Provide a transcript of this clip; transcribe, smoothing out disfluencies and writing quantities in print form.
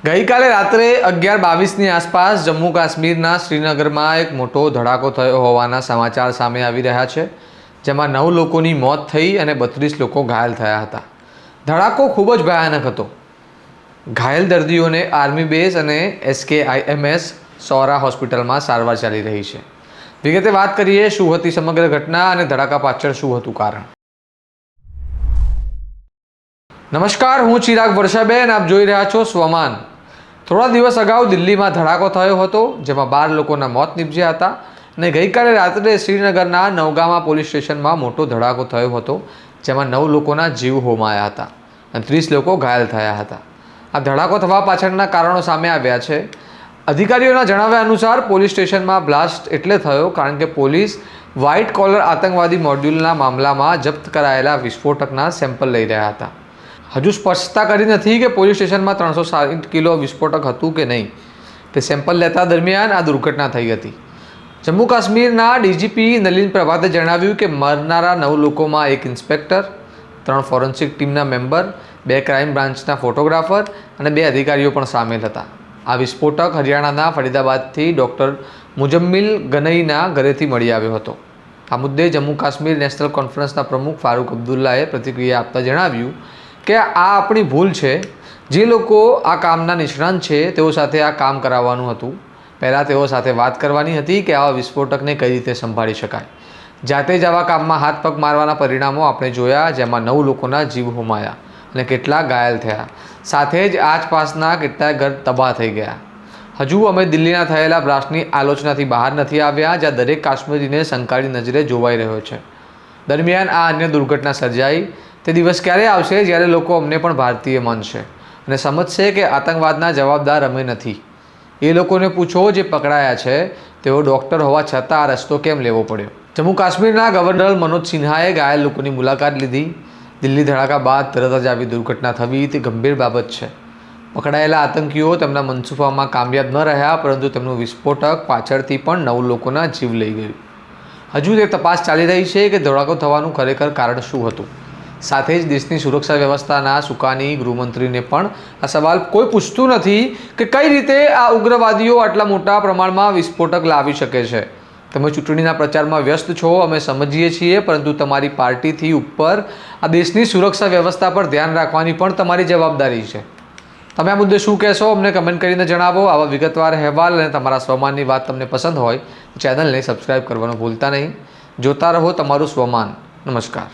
ગઈકાલે રાત્રે 11:22ની આસપાસ જમ્મુ કાશ્મીરના શ્રીનગરમાં એક મોટો ધડાકો થયો હોવાના સમાચાર સામે આવી રહ્યા છે, જેમાં 9 લોકોની મોત થઈ અને 32 લોકો ઘાયલ થયા હતા। ધડાકો ખૂબ જ ભયાનક હતો। ઘાયલ દર્દીઓને આર્મી બેઝ અને SKIMS સૌરા હોસ્પિટલમાં સારવાર ચાલી રહી છે। વિગતે વાત કરીએ શું હતી સમગ્ર ઘટના અને ધડાકા પાછળ શું હતું કારણ। નમસ્કાર, હું ચિરાગ વર્ષાબેન, આપ જોઈ રહ્યા છો સ્વમાન। થોડા દિવસ અગાઉ દિલ્હીમાં ધડાકો થયો હતો, જેમાં 12 લોકોના મોત નીપજ્યા હતા અને ગઈકાલે રાત્રે શ્રીનગરના નવગામા પોલીસ સ્ટેશનમાં મોટો ધડાકો થયો હતો, જેમાં 9 લોકોના જીવ હોમાયા હતા અને 30 લોકો ઘાયલ થયા હતા। આ ધડાકો થવા પાછળના કારણો સામે આવ્યા છે। અધિકારીઓના જણાવ્યા અનુસાર પોલીસ સ્ટેશનમાં બ્લાસ્ટ એટલે થયો કારણ કે પોલીસ વ્હાઇટ કોલર આતંકવાદી મોડ્યુલના મામલામાં જપ્ત કરાયેલા વિસ્ફોટકના સેમ્પલ લઈ રહ્યા હતા। હજુ સ્પષ્ટતા કરી નથી કે પોલીસ સ્ટેશનમાં 360 કિલો વિસ્ફોટક હતું કે નહીં। તે સેમ્પલ લેતા દરમિયાન આ દુર્ઘટના થઈ હતી। જમ્મુ કાશ્મીરના DGP નલિન પ્રભાતે જણાવ્યું કે મરનારા 9 લોકોમાં એક ઇન્સ્પેક્ટર, 3 ફોરેન્સિક ટીમના મેમ્બર, 2 ક્રાઇમ બ્રાન્ચના ફોટોગ્રાફર અને 2 અધિકારીઓ પણ સામેલ હતા। આ વિસ્ફોટક હરિયાણાના ફરીદાબાદથી ડૉક્ટર મુજમ્મિલ ગનઈના ઘરેથી મળી આવ્યો હતો। આ મુદ્દે જમ્મુ કાશ્મીર નેશનલ કોન્ફરન્સના પ્રમુખ ફારૂક અબ્દુલ્લાએ પ્રતિક્રિયા આપતા જણાવ્યું કે આ આપણી ભૂલ છે। જે લોકો આ કામના નિષ્ણાંત છે તેઓ સાથે આ કામ કરાવવાનું હતું। પહેલાં તેઓ સાથે વાત કરવાની હતી કે આવા વિસ્ફોટકને કઈ રીતે સંભાળી શકાય। જાતે જ આવા કામમાં હાથ પગ મારવાના પરિણામો આપણે જોયા, જેમાં 9 લોકોના જીવ હોમાયા અને કેટલાક ઘાયલ થયા। સાથે જ આસપાસના કેટલાક ઘર તબાહ થઈ ગયા। હજુ અમે દિલ્હીના થયેલા બ્લાસ્ટની આલોચનાથી બહાર નથી આવ્યા, જ્યાં દરેક કાશ્મીરીને સંકાળી નજરે જોવાઈ રહ્યો છે। દરમિયાન આ અન્ય દુર્ઘટના સર્જાઈ। તે દિવસ ક્યારે આવશે જ્યારે લોકો અમને પણ ભારતીય માનશે અને સમજશે કે આતંકવાદના જવાબદાર અમે નથી। એ લોકોને પૂછો જે પકડાયા છે, તેઓ ડૉક્ટર હોવા છતાં આ રસ્તો કેમ લેવો પડ્યો। જમ્મુ કાશ્મીરના ગવર્નર મનોજ સિન્હાએ ઘાયલ લોકોની મુલાકાત લીધી। દિલ્હી ધડાકા બાદ તરત જ આવી દુર્ઘટના થવી તે ગંભીર બાબત છે। પકડાયેલા આતંકીઓ તેમના મનસૂબામાં કામયાબ ન રહ્યા, પરંતુ તેમનું વિસ્ફોટક પાછળથી પણ 9 લોકોના જીવ લઈ ગયું। હજુ તે તપાસ ચાલી રહી છે કે ધડાકો થવાનું ખરેખર કારણ શું હતું। સાથે જ દેશની સુરક્ષા વ્યવસ્થાના સુકાની ગૃહમંત્રીને પણ આ સવાલ કોઈ પૂછતું નથી કે કઈ રીતે આ ઉગ્રવાદીઓ આટલા મોટા પ્રમાણમાં વિસ્ફોટક લાવી શકે છે। તમે ચૂંટણીના પ્રચારમાં વ્યસ્ત છો, અમે સમજીએ છીએ, પરંતુ તમારી પાર્ટીથી ઉપર આ દેશની સુરક્ષા વ્યવસ્થા પર ધ્યાન રાખવાની પણ તમારી જવાબદારી છે। તમે આ મુદ્દે શું કહેશો, અમને કમેન્ટ કરીને જણાવો। આવા વિગતવાર અહેવાલ અને તમારા સ્વમાનની વાત તમને પસંદ હોય તો ચેનલને સબસ્ક્રાઈબ કરવાનું ભૂલતા નહીં। જોતા રહો તમારું સ્વમાન। નમસ્કાર।